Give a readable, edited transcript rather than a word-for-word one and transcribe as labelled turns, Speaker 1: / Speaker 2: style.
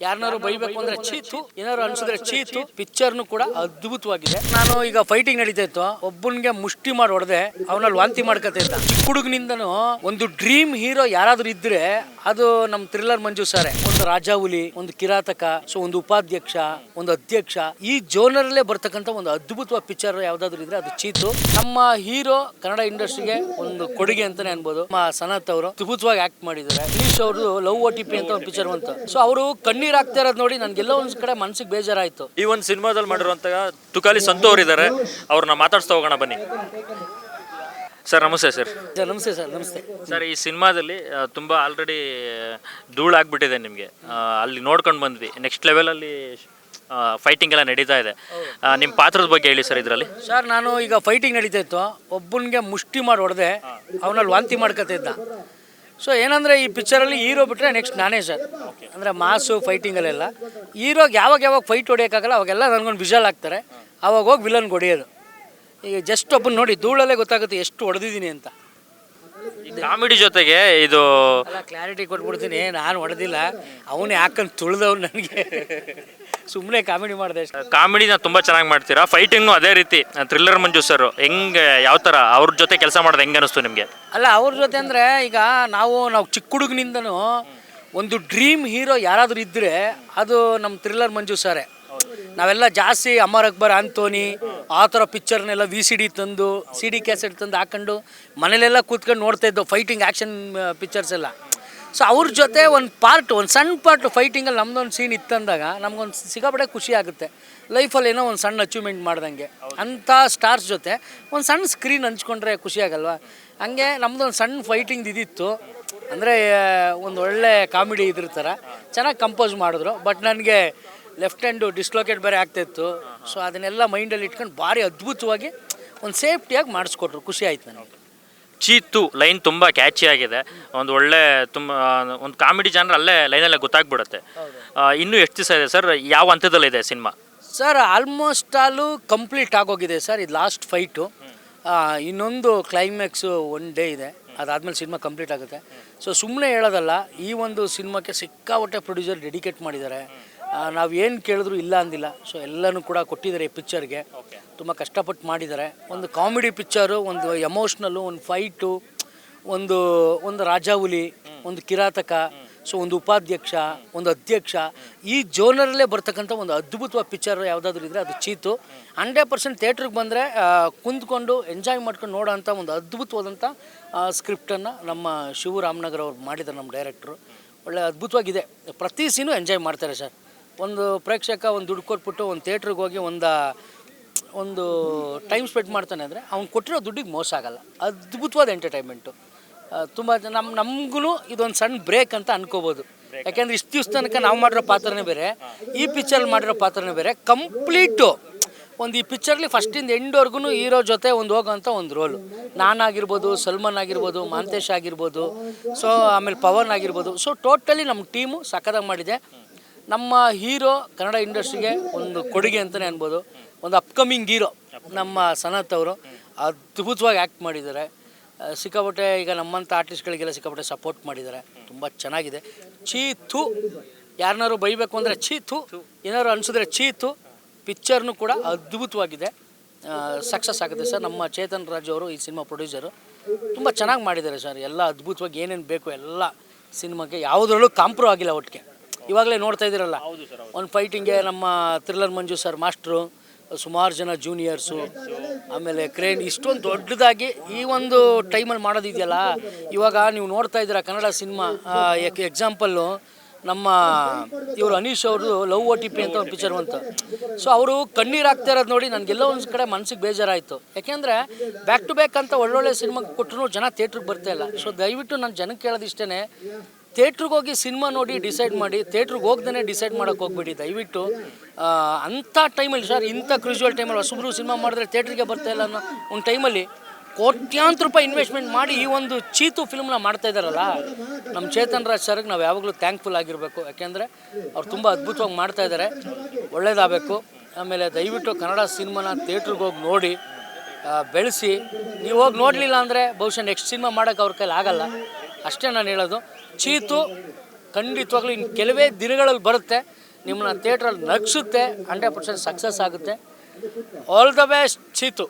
Speaker 1: ಯಾರನ್ನಾರು ಬೈಬೇಕು ಅಂದ್ರೆ ಚೀತು, ಏನಾದ್ರು ಅನ್ಸಿದ್ರೆ ಚೀತು. ಪಿಕ್ಚರ್ನು ಕೂಡ ಅದ್ಭುತವಾಗಿದೆ. ನಾನು ಈಗ ಫೈಟಿಂಗ್ ನಡೀತಾ ಇತ್ತು, ಒಬ್ಬನಿಗೆ ಮುಷ್ಟಿ ಮಾಡಿ ಹೊಡೆದೆ, ಅವನಲ್ಲಿ ವಾಂತಿ ಮಾಡ್ಕೊತಾ ಇದ್ದ. ಚಿಕ್ಕ ಹುಡುಗನಿಂದನು ಒಂದು ಡ್ರೀಮ್ ಹೀರೋ ಯಾರಾದ್ರೂ ಇದ್ರೆ ಅದು ನಮ್ ಥ್ರಿಲ್ಲರ್ ಮಂಜು ಸಾರೆ. ಒಂದು ರಾಜಾಹುಲಿ, ಒಂದು ಕಿರಾತಕ, ಸೊ ಒಂದು ಉಪಾಧ್ಯಕ್ಷ, ಒಂದು ಅಧ್ಯಕ್ಷ, ಈ ಜೋನರ್ ಅಲ್ಲೇ ಬರ್ತಕ್ಕಂಥ ಒಂದು ಅದ್ಭುತವಾದ ಪಿಕ್ಚರ್ ಯಾವ್ದಾದ್ರು ಇದ್ರೆ ಅದು ಚೀತು. ನಮ್ಮ ಹೀರೋ ಕನ್ನಡ ಇಂಡಸ್ಟ್ರಿಗೆ ಒಂದು ಕೊಡುಗೆ ಅಂತಾನೆ ಅನ್ಬೋದು. ನಮ್ಮ ಸನತ್ ಅವರು ಅದ್ಭುತವಾಗಿ ಆಕ್ಟ್ ಮಾಡಿದ್ದಾರೆ. ಅನೀಶ್ ಅವ್ರದ್ದು ಲವ್ OTP ಅಂತ ಒಂದು ಪಿಕ್ಚರ್ ಬಂತು. ಸೊ ಅವರು ಕಣ್ಣೀರ್ ಆಗ್ತಾ ಇರೋದು ನೋಡಿ ನನ್ಗೆಲ್ಲೋ ಒಂದ್ ಕಡೆ ಮನ್ಸಿಗೆ ಬೇಜಾರಾಯ್ತು.
Speaker 2: ಈ ಒಂದು ಸಿನಿಮಾದಲ್ಲಿ ಮಾಡಿರುವಂತಹ ತುಕಾಲಿ ಸಂತು ಅವರು ಇದ್ದಾರೆ, ಅವ್ರನ್ನ ಮಾತಾಡ್ಸ್ತಾ ಹೋಗೋಣ ಬನ್ನಿ. ಸರ್ ನಮಸ್ತೆ. ಸರ್
Speaker 1: ನಮಸ್ತೆ ಸರ್. ನಮಸ್ತೆ
Speaker 2: ಸರ್. ಈ ಸಿನಿಮಾದಲ್ಲಿ ತುಂಬ ಆಲ್ರೆಡಿ ಧೂಳಾಗ್ಬಿಟ್ಟಿದೆ ನಿಮಗೆ, ಅಲ್ಲಿ ನೋಡ್ಕೊಂಡು ಬಂದ್ವಿ. ನೆಕ್ಸ್ಟ್ ಲೆವೆಲಲ್ಲಿ ಫೈಟಿಂಗ್ ಎಲ್ಲ ನಡೀತಾ ಇದೆ. ನಿಮ್ಮ ಪಾತ್ರದ ಬಗ್ಗೆ ಹೇಳಿ ಸರ್ ಇದರಲ್ಲಿ.
Speaker 1: ಸರ್ ನಾನು ಈಗ ಫೈಟಿಂಗ್ ನಡೀತಾ ಇತ್ತು, ಒಬ್ಬನಿಗೆ ಮುಷ್ಟಿ ಮಾಡಿ ಹೊಡೆದೆ, ಅವನಲ್ಲಿ ವಾಂತಿ ಮಾಡ್ಕೊತಾ ಇದ್ದ. ಸೊ ಏನಂದರೆ ಈ ಪಿಕ್ಚರಲ್ಲಿ ಹೀರೋ ಬಿಟ್ಟರೆ ನೆಕ್ಸ್ಟ್ ನಾನೇ ಸರ್. ಅಂದರೆ ಮಾಸು ಫೈಟಿಂಗಲ್ಲೆಲ್ಲ ಹೀರೋಗೆ ಯಾವಾಗ ಫೈಟ್ ಹೊಡಿಯೋಕ್ಕಾಗಲ್ಲ ಅವಾಗೆಲ್ಲ ನನಗೊಂದು ವಿಷಲ್ ಆಗ್ತಾರೆ, ಅವಾಗ ಹೋಗಿ ವಿಲನ್ಗೆ ಹೊಡೆಯೋದು. ಈಗ ಜಸ್ಟ್ ಒಬ್ಬನ ನೋಡಿ ಧೂಳಲ್ಲೇ ಗೊತ್ತಾಗುತ್ತೆ ಎಷ್ಟು ಹೊಡೆದಿದ್ದೀನಿ ಅಂತ.
Speaker 2: ಕಾಮಿಡಿ ಜೊತೆಗೆ ಇದು
Speaker 1: ಅಲ್ಲ, ಕ್ಲಾರಿಟಿ ಕೊಟ್ಬಿಡ್ತೀನಿ, ನಾನು ಹೊಡೆದಿಲ್ಲ, ಅವನು ಯಾಕಂತ ತುಳಿದವ್ನು ನನಗೆ. ಸುಮ್ಮನೆ ಕಾಮಿಡಿ ಮಾಡಿದೆ.
Speaker 2: ಕಾಮಿಡಿನ ತುಂಬ ಚೆನ್ನಾಗಿ ಮಾಡ್ತೀರಾ, ಫೈಟಿಂಗ್ನು ಅದೇ ರೀತಿ. ಥ್ರಿಲ್ಲರ್ ಮಂಜು ಸರ್ ಹೆಂಗೆ, ಯಾವ ಥರ ಅವ್ರ ಜೊತೆ ಕೆಲಸ ಮಾಡೋದು ಹೆಂಗೆ ಅನಿಸ್ತು ನಿಮಗೆ?
Speaker 1: ಅಲ್ಲ, ಅವ್ರ ಜೊತೆ ಅಂದರೆ ಈಗ ನಾವು ಚಿಕ್ಕ ಹುಡುಗನಿಂದನೂ ಒಂದು ಡ್ರೀಮ್ ಹೀರೋ ಯಾರಾದರೂ ಇದ್ದರೆ ಅದು ನಮ್ಮ ಥ್ರಿಲ್ಲರ್ ಮಂಜು ಸಾರೆ. ನಾವೆಲ್ಲ ಜಾಸ್ತಿ ಅಮರ್ ಅಕ್ಬರ್, ಆಂಥೋನಿ ಆ ಥರ ಪಿಕ್ಚರ್ನೆಲ್ಲ VCD ತಂದು CD ಕ್ಯಾಸೆಟ್ ತಂದು ಹಾಕೊಂಡು ಮನೇಲೆಲ್ಲ ಕೂತ್ಕೊಂಡು ನೋಡ್ತಾ ಇದ್ದೋ ಫೈಟಿಂಗ್ ಆ್ಯಕ್ಷನ್ ಪಿಕ್ಚರ್ಸ್ ಎಲ್ಲ. ಸೊ ಅವ್ರ ಜೊತೆ ಒಂದು ಸಣ್ಣ ಪಾರ್ಟ್ ಫೈಟಿಂಗಲ್ಲಿ ನಮ್ಮದೊಂದು ಸೀನ್ ಇತ್ತಂದಾಗ ನಮಗೊಂದು ಸಿಕ್ಕಾಪಟ್ಟೆ ಖುಷಿ ಆಗುತ್ತೆ. ಲೈಫಲ್ಲಿ ಏನೋ ಒಂದು ಸಣ್ಣ ಅಚೀವ್ಮೆಂಟ್ ಮಾಡ್ದಂಗೆ. ಅಂಥ ಸ್ಟಾರ್ಸ್ ಜೊತೆ ಒಂದು ಸಣ್ಣ ಸ್ಕ್ರೀನ್ ಹಂಚ್ಕೊಂಡ್ರೆ ಖುಷಿ ಆಗಲ್ವಾ? ಹಂಗೆ ನಮ್ಮದೊಂದು ಸಣ್ಣ ಫೈಟಿಂಗ್ ಇದಿತ್ತು. ಅಂದರೆ ಒಂದು ಒಳ್ಳೆ ಕಾಮಿಡಿ ಇದ್ರ ಥರ ಚೆನ್ನಾಗಿ ಕಂಪೋಸ್ ಮಾಡಿದ್ರು. ಬಟ್ ನನಗೆ ಲೆಫ್ಟ್ ಹ್ಯಾಂಡು ಡಿಸ್ಲೊಕೇಟ್ ಬೇರೆ ಆಗ್ತಾಯಿತ್ತು. ಸೊ ಅದನ್ನೆಲ್ಲ ಮೈಂಡಲ್ಲಿ ಇಟ್ಕೊಂಡು ಭಾರಿ ಅದ್ಭುತವಾಗಿ ಒಂದು ಸೇಫ್ಟಿಯಾಗಿ ಮಾಡಿಸ್ಕೊಟ್ರು. ಖುಷಿ ಆಯ್ತು ನನಗೆ.
Speaker 2: ಚೀತು ಲೈನ್ ತುಂಬ ಕ್ಯಾಚಿ ಆಗಿದೆ. ಒಂದು ಒಳ್ಳೆ ಒಂದು ಕಾಮಿಡಿ ಜಾನರ್ ಅಲ್ಲೇ ಲೈನಲ್ಲೇ ಗೊತ್ತಾಗ್ಬಿಡುತ್ತೆ. ಇನ್ನೂ ಎಷ್ಟು ದಿವಸ ಇದೆ ಸರ್? ಯಾವ ಹಂತದಲ್ಲಿದೆ ಸಿನಿಮಾ?
Speaker 1: ಸರ್ ಆಲ್ಮೋಸ್ಟ್ ಆಲು ಕಂಪ್ಲೀಟ್ ಆಗೋಗಿದೆ ಸರ್. ಇದು ಲಾಸ್ಟ್ ಫೈಟು. ಇನ್ನೊಂದು ಕ್ಲೈಮ್ಯಾಕ್ಸು 1 ಡೇ ಇದೆ, ಅದಾದಮೇಲೆ ಸಿನಿಮಾ ಕಂಪ್ಲೀಟ್ ಆಗುತ್ತೆ. ಸೊ ಸುಮ್ಮನೆ ಹೇಳೋದಲ್ಲ, ಈ ಒಂದು ಸಿನಿಮಾಕ್ಕೆ ಸಿಕ್ಕಾಪಟ್ಟೆ ಪ್ರೊಡ್ಯೂಸರ್ ಡೆಡಿಕೇಟ್ ಮಾಡಿದ್ದಾರೆ. ನಾವು ಏನು ಕೇಳಿದ್ರು ಇಲ್ಲ ಅಂದಿಲ್ಲ. ಸೊ ಎಲ್ಲನೂ ಕೂಡ ಕೊಟ್ಟಿದ್ದಾರೆ ಈ ಪಿಕ್ಚರ್ಗೆ. ತುಂಬ ಕಷ್ಟಪಟ್ಟು ಮಾಡಿದ್ದಾರೆ. ಒಂದು ಕಾಮಿಡಿ ಪಿಕ್ಚರು, ಒಂದು ಎಮೋಷ್ನಲ್ಲು, ಒಂದು ಫೈಟು, ಒಂದು ರಾಜಾಹುಲಿ, ಒಂದು ಕಿರಾತಕ, ಸೊ ಒಂದು ಉಪಾಧ್ಯಕ್ಷ, ಒಂದು ಅಧ್ಯಕ್ಷ, ಈ ಜೋನರಲ್ಲೇ ಬರ್ತಕ್ಕಂಥ ಒಂದು ಅದ್ಭುತವಾದ ಪಿಕ್ಚರ್ ಯಾವುದಾದ್ರೂ ಇದ್ದರೆ ಅದು ಚೀತು. 100% ಥಿಯೇಟ್ರಿಗೆ ಬಂದರೆ ಕುಂತ್ಕೊಂಡು ಎಂಜಾಯ್ ಮಾಡ್ಕೊಂಡು ನೋಡೋ ಅಂಥ ಒಂದು ಅದ್ಭುತವಾದಂಥ ಸ್ಕ್ರಿಪ್ಟನ್ನು ನಮ್ಮ ಶಿವರಾಮನಗರ್ ಅವ್ರು ಮಾಡಿದ್ದಾರೆ, ನಮ್ಮ ಡೈರೆಕ್ಟ್ರು. ಒಳ್ಳೆ ಅದ್ಭುತವಾಗಿದೆ. ಪ್ರತಿ ಸೀನು ಎಂಜಾಯ್ ಮಾಡ್ತಾರೆ ಸರ್. ಒಂದು ಪ್ರೇಕ್ಷಕ ಒಂದು ದುಡ್ಡು ಕೊಟ್ಬಿಟ್ಟು ಒಂದು ಥಿಯೇಟ್ರಿಗೆ ಹೋಗಿ ಒಂದು ಟೈಮ್ ಸ್ಪೆಂಡ್ ಮಾಡ್ತಾನೆ ಅಂದರೆ ಅವ್ನು ಕೊಟ್ಟಿರೋ ದುಡ್ಡಿಗೆ ಮೋಸ ಆಗಲ್ಲ. ಅದ್ಭುತವಾದ ಎಂಟರ್ಟೈನ್ಮೆಂಟು. ತುಂಬ ನಮಗೂ ಇದೊಂದು ಸಣ್ಣ ಬ್ರೇಕ್ ಅಂತ ಅನ್ಕೋಬೋದು. ಯಾಕೆಂದರೆ ಇಷ್ಟು ದಿವಸ ತನಕ ನಾವು ಮಾಡಿರೋ ಪಾತ್ರನೇ ಬೇರೆ, ಈ ಪಿಕ್ಚರಲ್ಲಿ ಮಾಡಿರೋ ಪಾತ್ರನೇ ಬೇರೆ. ಕಂಪ್ಲೀಟು ಒಂದು ಈ ಪಿಕ್ಚರ್ಲಿ ಫಸ್ಟಿಂದ ಎಂಡ್ವರೆಗೂ ಹೀರೋ ಜೊತೆ ಒಂದು ಹೋಗೋಂಥ ಒಂದು ರೋಲು. ನಾನಾಗಿರ್ಬೋದು, ಸಲ್ಮಾನ್ ಆಗಿರ್ಬೋದು, ಮಾಂತೇಶ್ ಆಗಿರ್ಬೋದು, ಸೊ ಆಮೇಲೆ ಪವನ್ ಆಗಿರ್ಬೋದು. ಸೊ ಟೋಟಲಿ ನಮ್ಮ ಟೀಮು ಸಖತ್ತಾಗಿ ಮಾಡಿದೆ. ನಮ್ಮ ಹೀರೋ ಕನ್ನಡ ಇಂಡಸ್ಟ್ರಿಗೆ ಒಂದು ಕೊಡುಗೆ ಅಂತಲೇ ಅನ್ಬೋದು. ಒಂದು ಅಪ್ಕಮಿಂಗ್ ಹೀರೋ ನಮ್ಮ ಸನತ್ ಅವರು ಅದ್ಭುತವಾಗಿ ಆ್ಯಕ್ಟ್ ಮಾಡಿದ್ದಾರೆ. ಸಿಕ್ಕಾಪಟ್ಟೆ ಈಗ ನಮ್ಮಂಥ ಆರ್ಟಿಸ್ಟ್ಗಳಿಗೆಲ್ಲ ಸಿಕ್ಕಾಪಟ್ಟೆ ಸಪೋರ್ಟ್ ಮಾಡಿದ್ದಾರೆ. ತುಂಬ ಚೆನ್ನಾಗಿದೆ. ಚೀತು, ಯಾರನ್ನಾರು ಬೈಬೇಕು ಅಂದರೆ ಚೀತು, ಏನಾದ್ರು ಅನಿಸಿದ್ರೆ ಚೀತು. ಪಿಕ್ಚರ್ನು ಕೂಡ ಅದ್ಭುತವಾಗಿದೆ. ಸಕ್ಸಸ್ ಆಗುತ್ತೆ ಸರ್. ನಮ್ಮ ಚೇತನ್ ರಾಜ್ ಅವರು ಈ ಸಿನಿಮಾ ಪ್ರೊಡ್ಯೂಸರು ತುಂಬ ಚೆನ್ನಾಗಿ ಮಾಡಿದ್ದಾರೆ ಸರ್. ಎಲ್ಲ ಅದ್ಭುತವಾಗಿ ಏನೇನು ಬೇಕು ಎಲ್ಲ ಸಿನಿಮಾಗೆ ಯಾವುದ್ರಲ್ಲೂ ಕಾಂಪ್ರೋ ಆಗಿಲ್ಲ. ಒಟ್ಟಿಗೆ ಇವಾಗಲೇ ನೋಡ್ತಾ ಇದ್ದೀರಲ್ಲ, ಒಂದು ಫೈಟಿಂಗ್ಗೆ ನಮ್ಮ ಥ್ರಿಲ್ಲರ್ ಮಂಜು ಸರ್ ಮಾಸ್ಟ್ರು, ಸುಮಾರು ಜನ ಜೂನಿಯರ್ಸು, ಆಮೇಲೆ ಕ್ರೇನ್, ಇಷ್ಟೊಂದು ದೊಡ್ಡದಾಗಿ ಈ ಒಂದು ಟೈಮಲ್ಲಿ ಮಾಡೋದಿದೆಯಲ್ಲ. ಇವಾಗ ನೀವು ನೋಡ್ತಾ ಇದ್ದೀರಾ ಕನ್ನಡ ಸಿನಿಮಾ. ಎಕ್ಸಾಂಪಲ್ಲು ನಮ್ಮ ಇವರು ಅನೀಶ್ ಅವ್ರದ್ದು ಲವ್ OTP ಅಂತ ಒಂದು ಪಿಕ್ಚರ್ ಬಂತು. ಸೊ ಅವರು ಕಣ್ಣೀರು ಆಗ್ತಾ ಇರೋದು ನೋಡಿ ನನಗೆಲ್ಲೋ ಒಂದು ಕಡೆ ಮನಸ್ಸಿಗೆ ಬೇಜಾರಾಯಿತು. ಯಾಕೆಂದರೆ ಬ್ಯಾಕ್ ಟು ಬ್ಯಾಕ್ ಅಂತ ಒಳ್ಳೊಳ್ಳೆ ಸಿನಿಮಾ ಕೊಟ್ಟರು ಜನ ಥಿಯೇಟ್ರಿಗೆ ಬರ್ತಾಯಿಲ್ಲ. ಸೊ ದಯವಿಟ್ಟು ನಾನು ಜನಕ್ಕೆ ಕೇಳೋದು ಇಷ್ಟೇ, ಥಿಯೇಟ್ರಿಗೆ ಹೋಗಿ ಸಿನಿಮಾ ನೋಡಿ ಡಿಸೈಡ್ ಮಾಡಿ, ಥಿಯೇಟ್ರಿಗೆ ಹೋಗ್ದೇ ಡಿಸೈಡ್ ಮಾಡೋಕ್ಕೆ ಹೋಗ್ಬೇಡಿ ದಯವಿಟ್ಟು. ಅಂಥ ಟೈಮಲ್ಲಿ ಸರ್, ಇಂಥ ಕ್ರೂಷಿಯಲ್ ಟೈಮಲ್ಲಿ ಹೊಸಬ್ರು ಸಿನಿಮಾ ಮಾಡಿದ್ರೆ ಥಿಯೇಟ್ರಿಗೆ ಬರ್ತಾಯಿಲ್ಲ ಅನ್ನೋ ಒಂದು ಟೈಮಲ್ಲಿ ಕೋಟ್ಯಾಂತರ ರೂಪಾಯಿ ಇನ್ವೆಸ್ಟ್ಮೆಂಟ್ ಮಾಡಿ ಈ ಒಂದು ಚೀತು ಫಿಲ್ಮ್ನ ಮಾಡ್ತಾ ಇದ್ದಾರಲ್ಲ, ನಮ್ಮ ಚೇತನ್ ರಾಜ್ ಸರ್ಗೆ ನಾವು ಯಾವಾಗಲೂ ಥ್ಯಾಂಕ್ಫುಲ್ ಆಗಿರಬೇಕು. ಯಾಕೆಂದರೆ ಅವ್ರು ತುಂಬ ಅದ್ಭುತವಾಗಿ ಮಾಡ್ತಾ ಇದ್ದಾರೆ. ಒಳ್ಳೇದಾಗಬೇಕು. ಆಮೇಲೆ ದಯವಿಟ್ಟು ಕನ್ನಡ ಸಿನಿಮಾನ ಥಿಯೇಟ್ರಿಗೆ ಹೋಗಿ ನೋಡಿ ಬೆಳೆಸಿ. ನೀವು ಹೋಗಿ ನೋಡಲಿಲ್ಲ ಅಂದರೆ ಬಹುಶಃ ನೆಕ್ಸ್ಟ್ ಸಿನಿಮಾ ಮಾಡೋಕ್ಕೆ ಅವ್ರ ಕೈಲಿ ಆಗಲ್ಲ. ಅಷ್ಟೇ ನಾನು ಹೇಳೋದು. ಚೀತು ಖಂಡಿತವಾಗ್ಲೂ ಇನ್ನು ಕೆಲವೇ ದಿನಗಳಲ್ಲಿ ಬರುತ್ತೆ, ನಿಮ್ಮನ್ನ ಥಿಯೇಟ್ರಲ್ಲಿ ನಗಿಸುತ್ತೆ, 100% ಸಕ್ಸಸ್ ಆಗುತ್ತೆ. All the best ಚೀತು.